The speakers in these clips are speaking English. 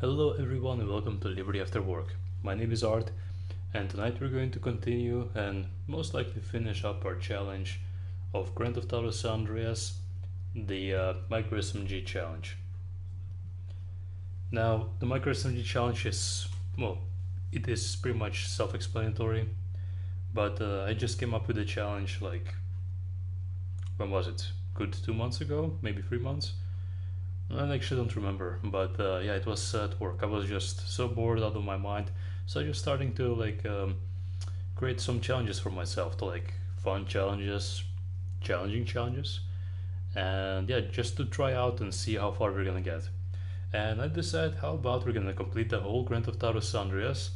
Hello everyone and welcome to Liberty After Work. My name is Art and tonight we're going to continue and most likely finish up our challenge of Grand Theft Auto San Andreas, the Micro SMG challenge. Now, the Micro SMG challenge is, well, it is pretty much self-explanatory, but I just came up with the challenge like, when was it? Good 2 months ago? Maybe 3 months? I actually don't remember, but yeah, it was at work. I was just so bored out of my mind, so I just starting to create some challenges for myself, to like fun challenges, challenging challenges, and yeah, just to try out and see how far we're gonna get. And I decided, how about we're gonna complete the whole Grand Theft Auto San Andreas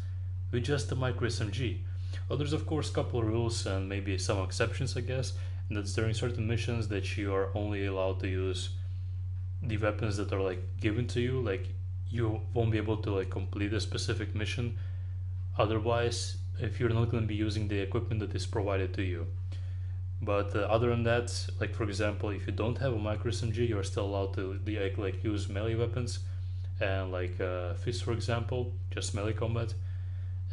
with just the micro SMG. Well, there's of course a couple of rules and maybe some exceptions, I guess, and that's during certain missions that you are only allowed to use the weapons that are like given to you. Like you won't be able to like complete a specific mission otherwise if you're not going to be using the equipment that is provided to you. But other than that, like for example, if you don't have a micro SMG, you're still allowed to like use melee weapons and like fists, for example, just melee combat.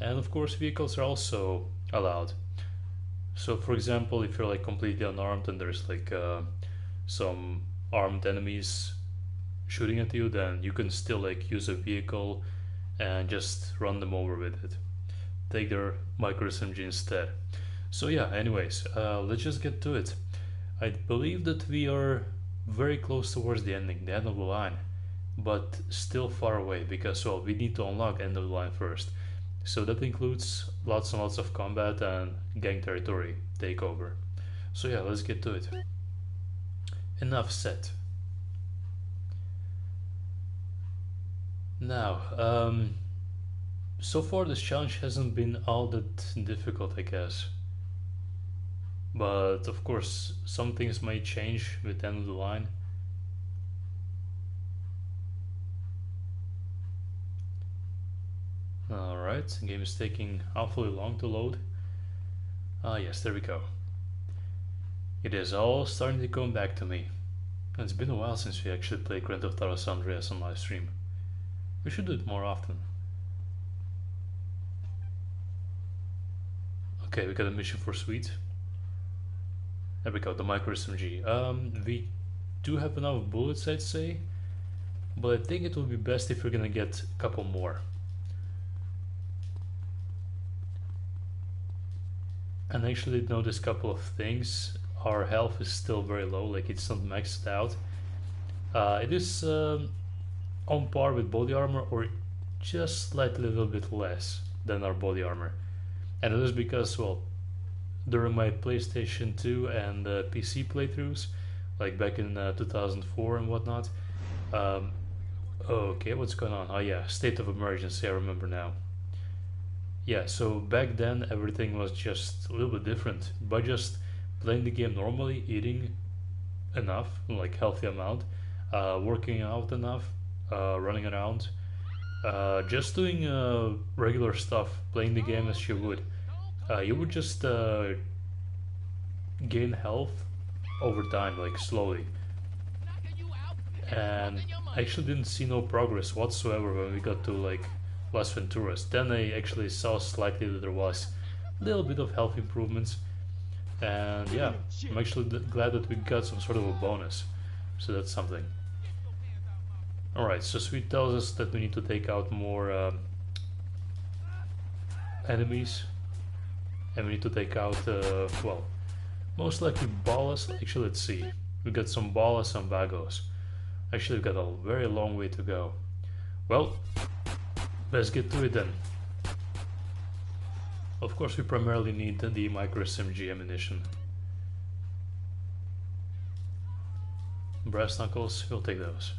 And of course, vehicles are also allowed. So, for example, if you're like completely unarmed and there's like some armed enemies shooting at you, then you can still like use a vehicle and just run them over with it. Take their micro SMG instead. So yeah, anyways, let's just get to it. I believe that we are very close towards the end of the line, but still far away because, well, we need to unlock end of the line first. So that includes lots and lots of combat and gang territory takeover. So yeah, let's get to it. Enough said. Now, so far this challenge hasn't been all that difficult, I guess. But of course, some things might change with the end of the line. Alright, the game is taking awfully long to load. Ah yes, there we go. It is all starting to come back to me. It's been a while since we actually played Grand Theft Auto San Andreas on live stream. We should do it more often. Okay, we got a mission for Sweet. There we go, the micro SMG. We do have enough bullets, I'd say, but I think it would be best if we're gonna get a couple more. And I actually did notice a couple of things. Our health is still very low, like it's not maxed out. It is on par with body armor or just slightly a little bit less than our body armor. And it is because, well, during my PlayStation 2 and PC playthroughs, like back in 2004 and whatnot. Okay, what's going on? Oh yeah, state of emergency, I remember now. Yeah, so back then everything was just a little bit different. By just playing the game normally, eating enough, like healthy amount, working out enough, running around, just doing regular stuff, playing the game as you would just gain health over time, like slowly. And I actually didn't see no progress whatsoever when we got to like Las Venturas. Then I actually saw slightly that there was a little bit of health improvements, and yeah, I'm actually glad that we got some sort of a bonus, so that's something. Alright, so Sweet tells us that we need to take out more enemies, and we need to take out, well, most likely Ballas. Actually, let's see. We got some Ballas and Vagos. Actually, we've got a very long way to go. Well, let's get to it then. Of course, we primarily need the micro SMG ammunition. Brass knuckles, we'll take those.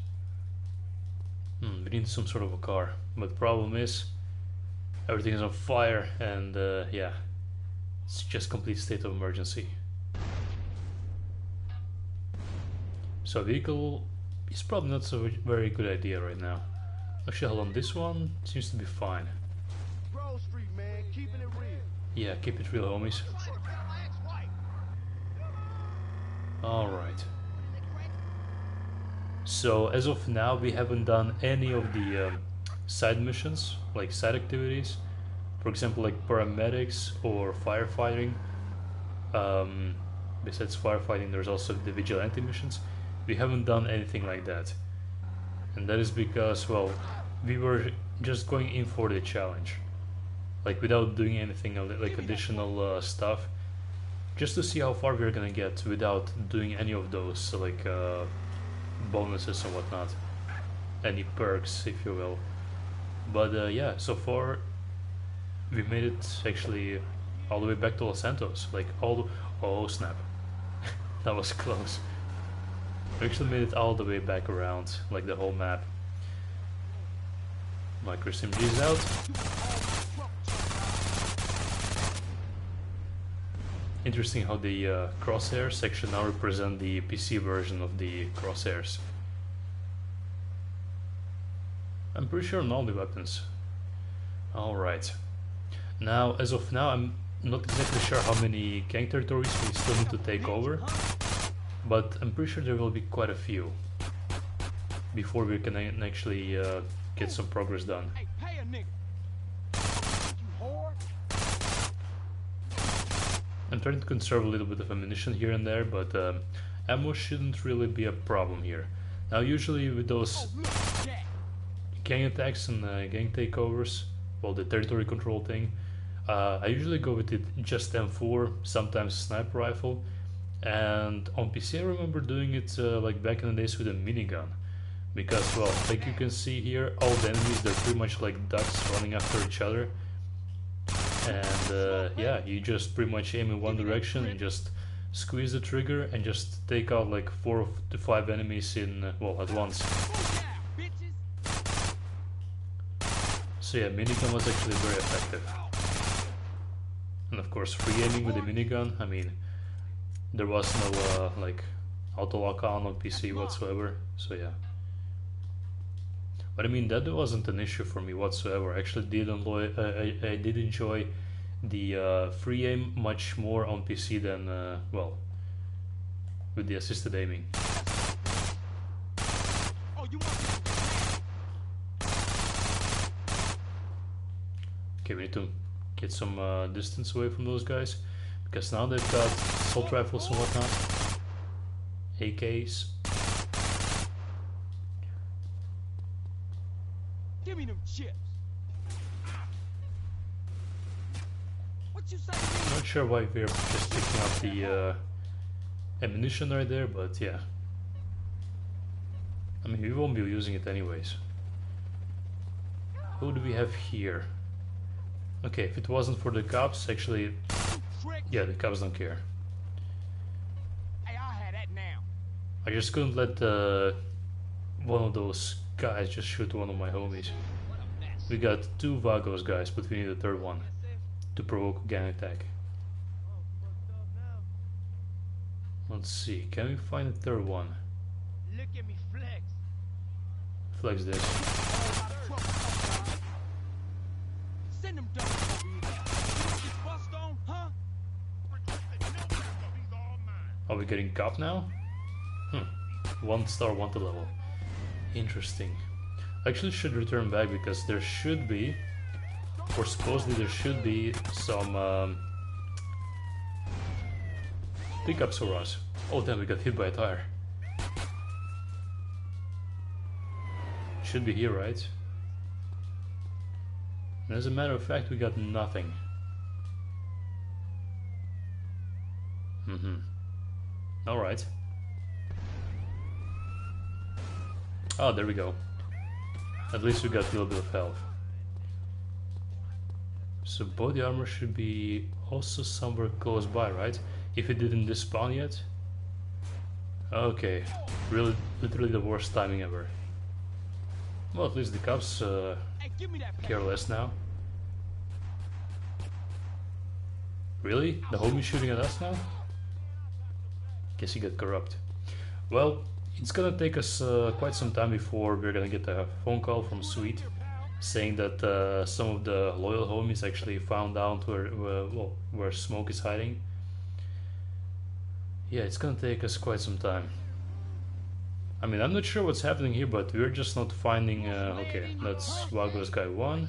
We need some sort of a car, but the problem is everything is on fire, and yeah, it's just complete state of emergency. So a vehicle is probably not so very good idea right now. Actually, hold on, this one seems to be fine. Yeah, keep it real, homies. Alright. So as of now, we haven't done any of the side missions, like side activities. For example, like paramedics or firefighting. Um, Besides firefighting, there's also the vigilante missions. We haven't done anything like that, and that is because, well, we were just going in for the challenge, like without doing anything like additional stuff, just to see how far we're gonna get without doing any of those like bonuses and whatnot, any perks, if you will. But yeah, so far we made it actually all the way back to Los Santos, like all the, oh snap. That was close. We actually made it all the way back around, like the whole map. Micro SMG is out. Interesting how the crosshairs actually now represent the PC version of the crosshairs. I'm pretty sure on all the weapons. Alright. Now, as of now, I'm not exactly sure how many gang territories we still need to take over, but I'm pretty sure there will be quite a few before we can actually get some progress done. I'm trying to conserve a little bit of ammunition here and there, but ammo shouldn't really be a problem here. Now, usually with those gang attacks and gang takeovers, well, the territory control thing, I usually go with it just M4, sometimes sniper rifle, and on PC I remember doing it like back in the days with a minigun, because, well, like you can see here, all the enemies, they're pretty much like ducks running after each other, and yeah, you just pretty much aim in one direction and just squeeze the trigger and just take out like 4 to 5 enemies in, well, at once. So yeah, minigun was actually very effective. And of course, free aiming with the minigun, I mean, there was no like auto lock on PC whatsoever, so yeah. But I mean, that wasn't an issue for me whatsoever. I actually did enjoy, I did enjoy the free aim much more on PC than, well, with the assisted aiming. Okay, we need to get some distance away from those guys, because now they've got assault rifles and whatnot, AKs. Give me them chips. What you say? I'm not sure why we're just picking up the ammunition right there, but yeah. I mean, we won't be using it anyways. Who do we have here? Okay, if it wasn't for the cops, actually, yeah, the cops don't care. Hey, I'll have that now. I just couldn't let one of those guys just shoot one of my homies. We got 2 Vagos guys, but we need a 3rd one to provoke a gang attack. Let's see, can we find a 3rd one? Look at me flex. Flex this. Send them dogs over here. Get bust on, huh? Are we getting cop now? 1 star wanted level. Interesting. I actually should return back because there should be, or supposedly there should be, some pickups for us. Oh damn, we got hit by a tire. Should be here, right? And as a matter of fact, we got nothing. Alright. Oh, there we go. At least we got a little bit of health. So body armor should be also somewhere close by, right? If it didn't despawn yet. Okay, really, literally the worst timing ever. Well, at least the cops care less now. Really? The homie's shooting at us now? Guess he got corrupt. Well, it's gonna take us quite some time before we're gonna get a phone call from Sweet saying that some of the loyal homies actually found out where Smoke is hiding. Yeah, it's gonna take us quite some time. I mean, I'm not sure what's happening here, but we're just not finding... okay, that's Wago's guy 1.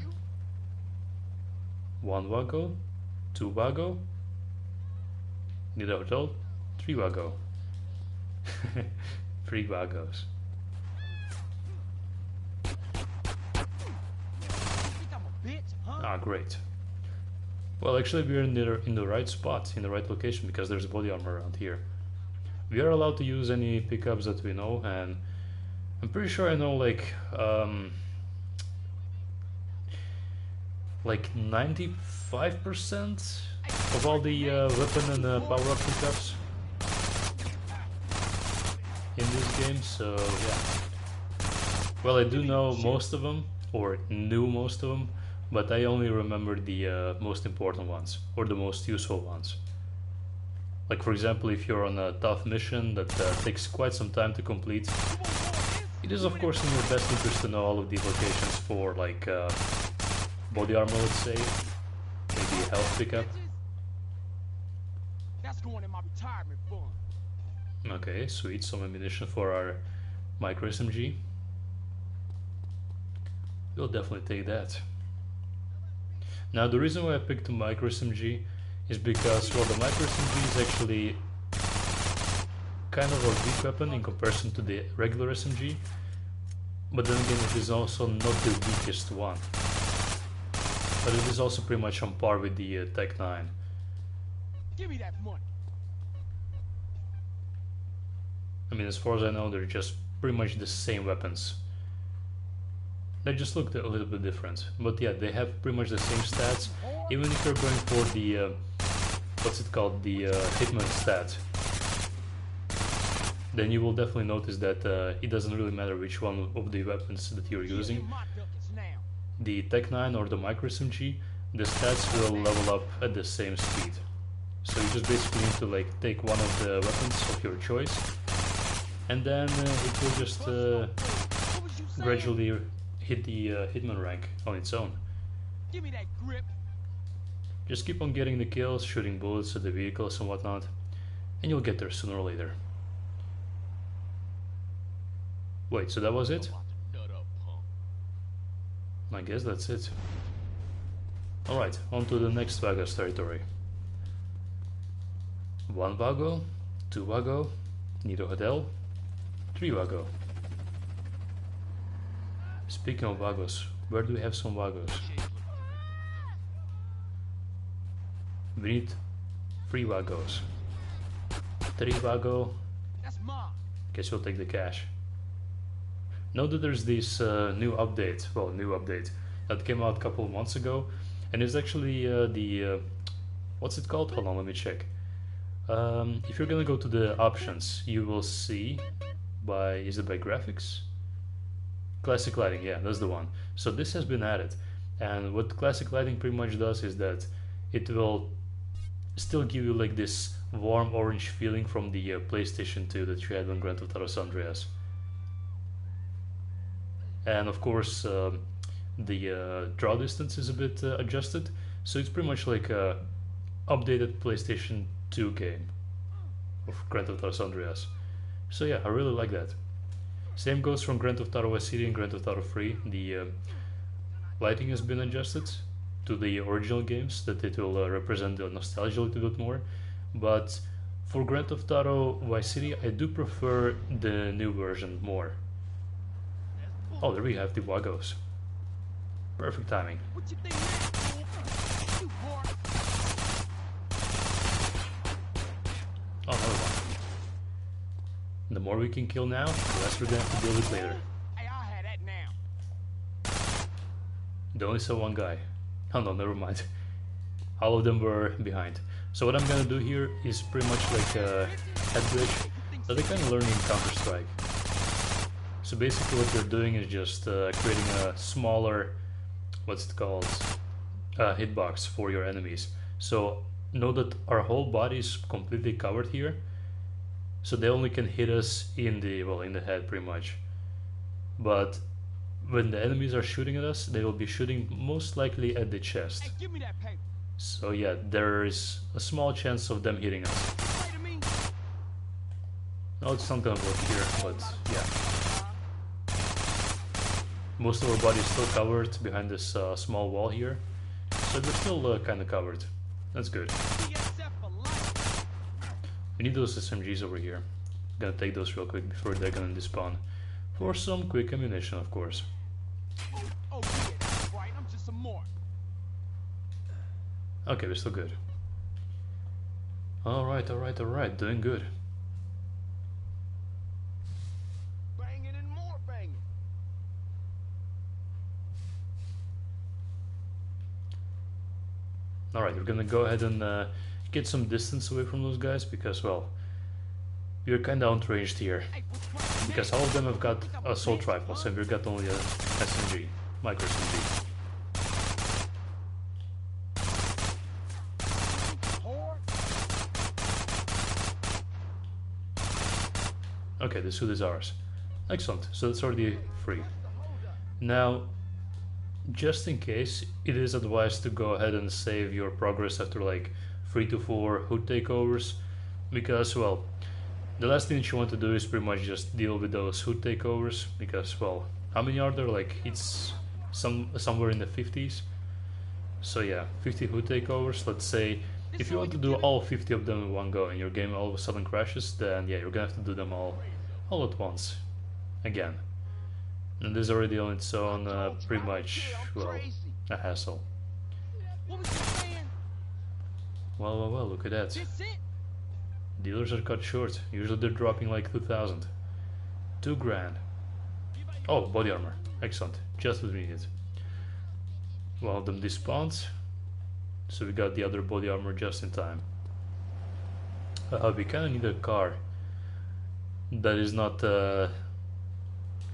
1 Wago. 2 Wago. Need a hotel. 3 Wago. 3 Wagos. Ah, great. Well, actually we're in the right spot, in the right location, because there's body armor around here. We are allowed to use any pickups that we know, and I'm pretty sure I know like 95% of all the weapon and power-up pickups in this game, so yeah. Well, I do know most of them, or knew most of them, but I only remember the most important ones, or the most useful ones. Like for example, if you're on a tough mission that takes quite some time to complete, it is of course in your best interest to know all of the locations for like body armor, let's say, maybe a health pickup. That's going in my retirement fund. Okay, sweet, some ammunition for our micro SMG. We'll definitely take that. Now the reason why I picked the micro SMG is because, well, the micro SMG is actually kind of a weak weapon in comparison to the regular SMG, but then again it is also not the weakest one. But it is also pretty much on par with the Tech 9. Give me that money. I mean, as far as I know, they're just pretty much the same weapons. They just look a little bit different, but yeah, they have pretty much the same stats. Even if you're going for the what's it called, the hitman stat, then you will definitely notice that it doesn't really matter which one of the weapons that you're using, the Tech 9 or the micro SMG, the stats will level up at the same speed. So you just basically need to like take one of the weapons of your choice, and then it will just gradually hit the hitman rank on its own. Give me that grip. Just keep on getting the kills, shooting bullets at the vehicles and whatnot, and you'll get there sooner or later. Wait, so that was it? I guess that's it. Alright, on to the next Vago's territory. 1 Vago, 2 Vago, need a hotel, 3 Vago. Speaking of Vagos, where do we have some Vagos? We need 3 Vagos. 3 Vago. That's mine. Guess we'll take the cash. Know that there's this new update, that came out a couple of months ago, and it's actually what's it called? Hold on, let me check. If you're gonna go to the options, you will see is it by graphics? Classic lighting, yeah, that's the one. So this has been added, and what classic lighting pretty much does is that it will still give you like this warm orange feeling from the PlayStation 2 that you had on Grand Theft Auto Andreas. And of course the draw distance is a bit adjusted, so it's pretty much like a updated PlayStation 2 game of Grand Theft Auto Andreas. So yeah, I really like that. Same goes from Grand Theft Auto Vice City and Grand Theft Auto 3. The lighting has been adjusted to the original games, that it will represent the nostalgia a little bit more. But for Grand Theft Auto Vice City, I do prefer the new version more. Oh, there we have the Wagos. Perfect timing. What you think, man? You whore. Oh, another one. The more we can kill now, the less we're gonna have to deal with later. Hey, I'll have that now. They only saw one guy. Oh no, never mind. All of them were behind. So what I'm gonna do here is pretty much like a head glitch that I kind of learned in Counter-Strike. So basically what you're doing is just creating a smaller, what's it called, hitbox for your enemies. So know that our whole body is completely covered here, so they only can hit us in the head pretty much. But when the enemies are shooting at us, they will be shooting most likely at the chest. Hey, give me that paper. So yeah, there is a small chance of them hitting us. Wait a minute. No, it's not gonna work here, but yeah. Most of our body is still covered behind this small wall here, so we're still kind of covered. That's good. TSF for life. We need those SMGs over here. Gonna take those real quick before they're gonna despawn. For some quick ammunition, of course. Oh yeah, that's right. I'm just a mark. Okay, we're still good. Alright, alright, alright. Doing good. Banging and more banging. Alright, we're gonna go ahead and get some distance away from those guys because, well, we're kinda outranged here. Hey, what's wrong? Because all of them have got assault rifles and we've got only a SMG, micro SMG. Whore? Okay, the suit is ours. Excellent, so that's already free. Now, just in case, it is advised to go ahead and save your progress after like 3 to 4 hood takeovers, because, well, the last thing that you want to do is pretty much just deal with those hood takeovers, because, well, how many are there? Like, it's somewhere in the 50s. So yeah, 50 hood takeovers, let's say. If you want to do all 50 of them in one go and your game all of a sudden crashes, then yeah, you're gonna have to do them all at once. Again. And this is already on its own pretty much, well, a hassle. What was you saying? Well, well, well, look at that. This it? Dealers are cut short. Usually they're dropping like 2,000. 2 grand. Oh, body armor. Excellent. Just what we needed. One of them despawned. So we got the other body armor just in time. We kinda need a car that is not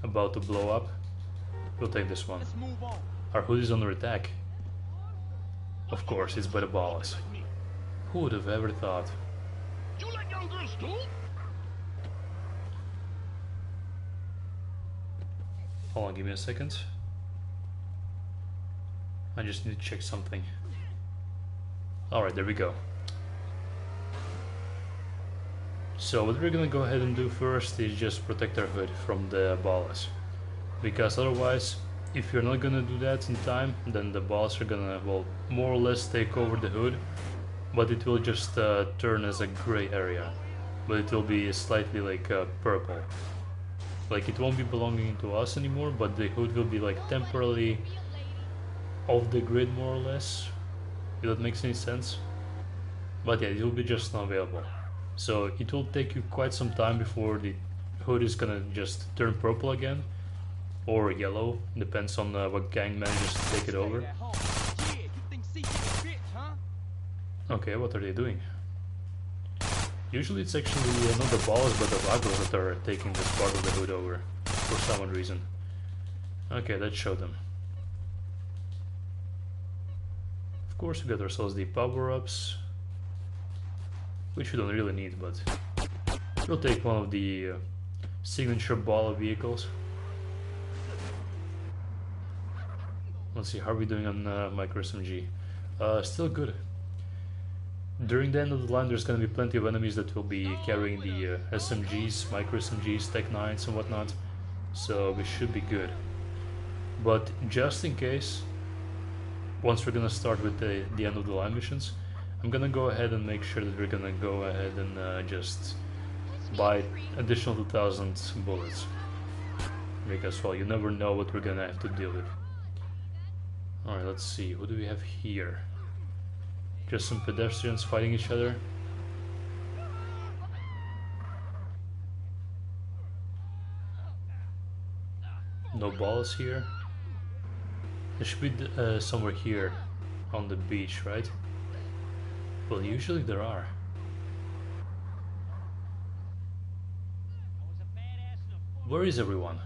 about to blow up. We'll take this one. Let's move on. Our hood is under attack. Of course, it's by the balls. Who would have ever thought? You like young girls too? Hold on, give me a second. I just need to check something. Alright, there we go. So what we're gonna go ahead and do first is just protect our hood from the balls. Because otherwise, if you're not gonna do that in time, then the balls are gonna, well, more or less take over the hood. But it will just turn as a gray area. But it will be slightly like purple. Like it won't be belonging to us anymore, but the hood will be like temporarily off the grid more or less. If that makes any sense. But yeah, it will be just not available. So it will take you quite some time before the hood is gonna just turn purple again. Or yellow, depends on what gang manages to take it over. At home. Yeah, you think CJ a bitch, huh? Okay, what are they doing? Usually it's actually not the balls but the vagos that are taking this part of the hood over, for some odd reason. Okay, let's show them. Of course we got ourselves the power-ups, which we don't really need, but we'll take one of the signature ball vehicles. Let's see, how are we doing on micro SMG? Still good. During the end of the line there's going to be plenty of enemies that will be carrying the SMGs, micro SMGs, Tech 9s and whatnot, so we should be good. But just in case, once we're going to start with the end of the line missions, I'm going to go ahead and make sure that we're going to go ahead and just buy additional 2,000 bullets. Because, well, you never know what we're going to have to deal with. Alright, let's see, who do we have here? Just some pedestrians fighting each other. No balls here. There should be somewhere here on the beach, right? Well, usually there are. Where is everyone?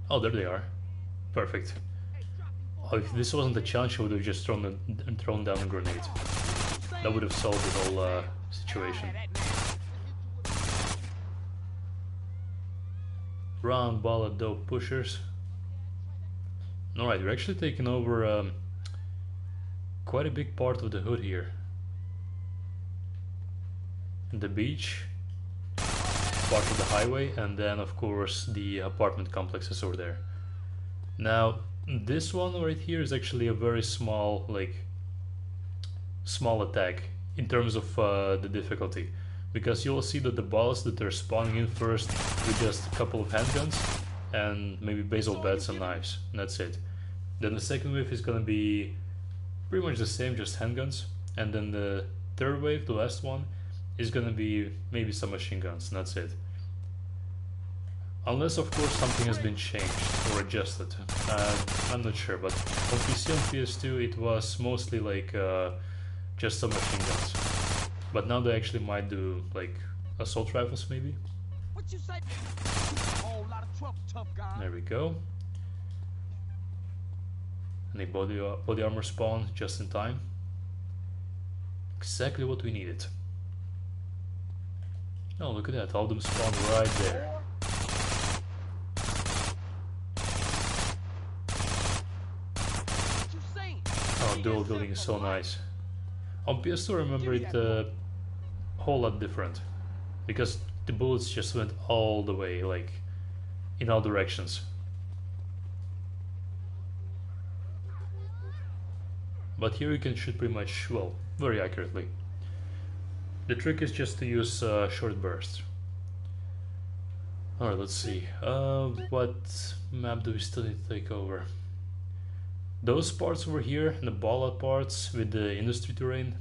Oh, there they are. Perfect. Oh, if this wasn't a challenge, I would have just thrown down a grenade. That would have solved the whole situation. Round ball of dope pushers. Alright, we're actually taking over quite a big part of the hood here. the beach, part of the highway, and then of course the apartment complexes over there. Now this one right here is actually a very small, like, small attack in terms of the difficulty, because you'll see that the balls that are spawning in first with just a couple of handguns and maybe baseball bats and knives, and that's it. Then the second wave is gonna be pretty much the same, just handguns, and then the third wave, the last one, is gonna be maybe some machine guns, and that's it. Unless of course something has been changed or adjusted. I'm not sure, but on PC and PS2 it was mostly like just some machine guns. But now they actually might do like assault rifles maybe. What you say? Whole lot of trouble, tough guy. There we go. And a body armor spawn just in time. Exactly what we needed. Oh, look at that, all of them spawn right there. What you saying? Oh, dual building is so nice. On PS2 I remember it a whole lot different, because the bullets just went all the way, like in all directions. But here you can shoot pretty much, well, very accurately. The trick is just to use short bursts. Alright, let's see. What map do we still need to take over? Those parts over here, the ball-out parts with the industry terrain,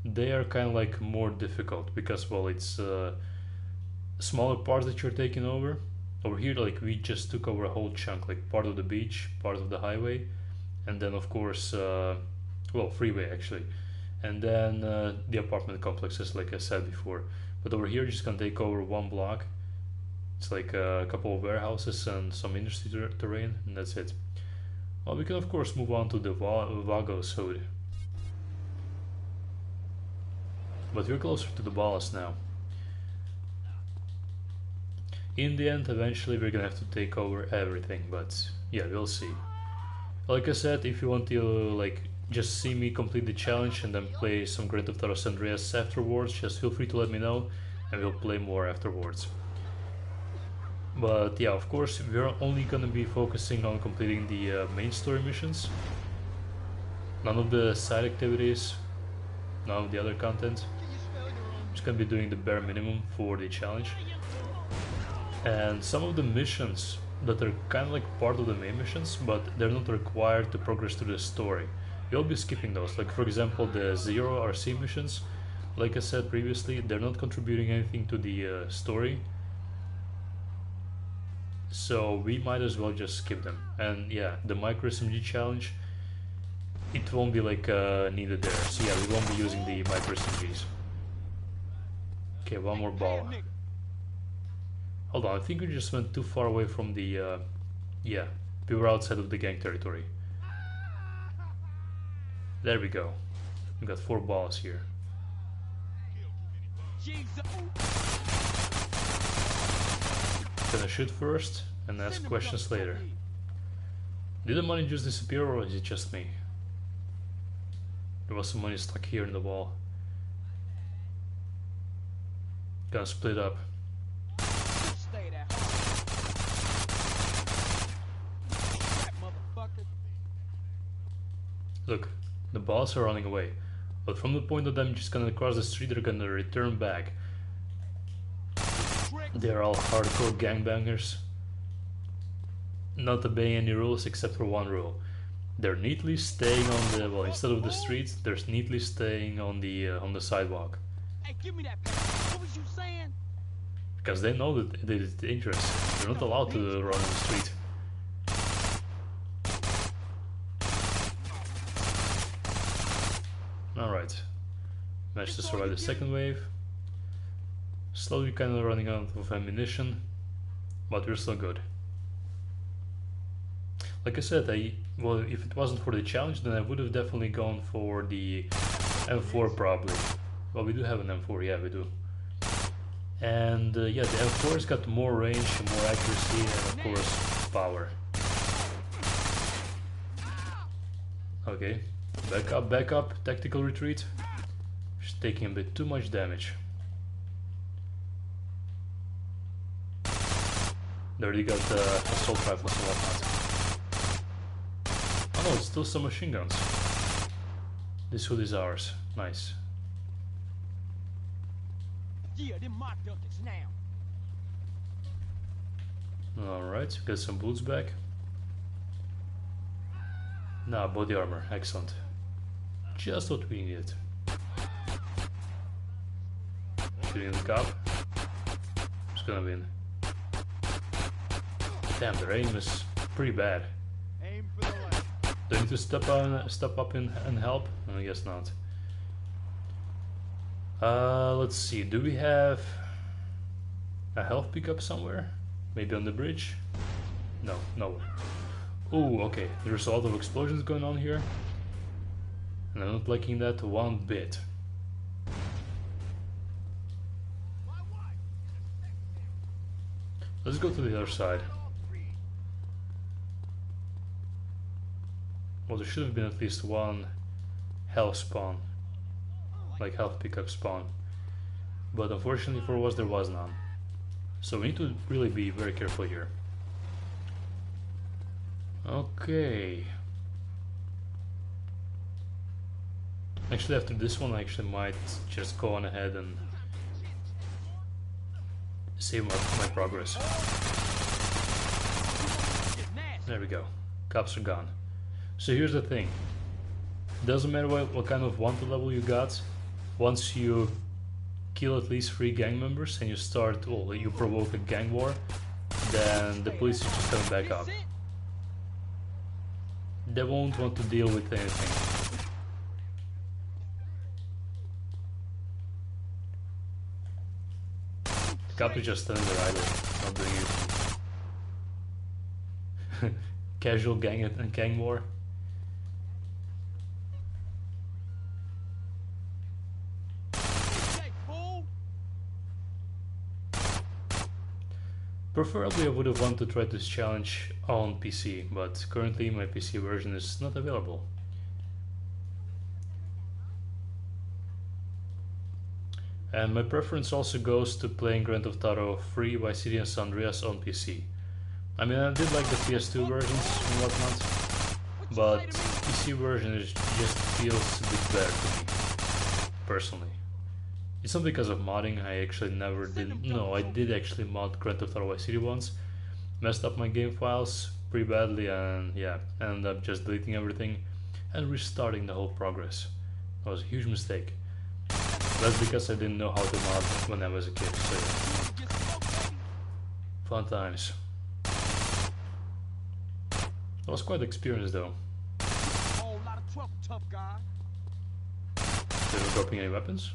they are kind of like more difficult because, well, it's smaller parts that you're taking over. Over here, like, we just took over a whole chunk, like part of the beach, part of the highway, and then of course, well, freeway actually, and then the apartment complexes, like I said before. But over here, you're just gonna take over one block. It's like a couple of warehouses and some industry terrain, and that's it. Well, we can of course move on to the Vagos hood. But we're closer to the ballast now. In the end, eventually we're gonna have to take over everything, but yeah, we'll see. Like I said, if you want to like just see me complete the challenge and then play some Grand Theft Auto San Andreas afterwards, just feel free to let me know and we'll play more afterwards. But yeah, of course, we're only gonna be focusing on completing the main story missions. None of the side activities, none of the other content. Just gonna be doing the bare minimum for the challenge. And some of the missions that are kind of like part of the main missions, but they're not required to progress through the story. We'll be skipping those. Like for example, the Zero RC missions. Like I said previously, they're not contributing anything to the story. So we might as well just skip them. And yeah, the micro SMG challenge, it won't be like needed there. So yeah, we won't be using the micro SMGs. Okay, one more ball. Hold on, I think we just went too far away from the yeah, we were outside of the gang territory. There we go. We got 4 balls here. Gonna shoot first and ask questions later. Did the money just disappear or is it just me? There was some money stuck here in the wall. Gonna split up. Look, the balls are running away, but from the point that I'm just gonna cross the street, they're gonna return back. They're all hardcore gangbangers, not obeying any rules except for one rule. They're neatly staying on the, well, instead of the streets, they're neatly staying on the sidewalk. Hey, give me that paper. What was you saying? Because they know that it is dangerous. They're not allowed to run on the street. Alright, managed to survive the second wave. Slowly kind of running out of ammunition, but we're still good. Like I said, well, if it wasn't for the challenge, then I would have definitely gone for the M4 probably. Well, we do have an M4, yeah, we do. And yeah, the M4's got more range, more accuracy, and of course, power. Okay, back up, tactical retreat. She's taking a bit too much damage. They already got assault rifles and whatnot. Oh no, it's still some machine guns. This hood is ours. Nice. Yeah, them my duckets now. Alright, got some boots back. Nah, body armor. Excellent. Just what we needed. Shooting the cop. Who's gonna win? Damn, their aim is pretty bad. Aim for the left. Do I need to step up and help? I guess not. Let's see. Do we have a health pickup somewhere? Maybe on the bridge? No, nowhere. Oh, okay. There's a lot of explosions going on here, and I'm not liking that one bit. Let's go to the other side. Well, there should have been at least one health spawn, like health pickup spawn, but unfortunately for us there was none. So we need to really be very careful here. Okay. Actually, after this one, I actually might just go on ahead and save my progress. There we go. Cops are gone. So here's the thing. Doesn't matter what kind of wanted level you got. Once you kill at least 3 gang members and you start, well, you provoke a gang war, then the police is just coming back up. They won't want to deal with anything. The cop is just standing there idle, not doing anything. Casual gang war. Preferably I would have wanted to try this challenge on PC, but currently my PC version is not available. And my preference also goes to playing Grand Theft Auto 3, Vice City and San Andreas on PC. I mean, I did like the PS2 versions and whatnot, but PC version just feels a bit better to me, personally. It's not because of modding. I actually never did. No, I did actually mod Grand Theft Auto Vice City once. Messed up my game files pretty badly, and yeah, ended up just deleting everything and restarting the whole progress. That was a huge mistake. That's because I didn't know how to mod when I was a kid. So yeah. Fun times. That was quite an experience, though. Whole lot of trouble, tough guy. They were dropping any weapons?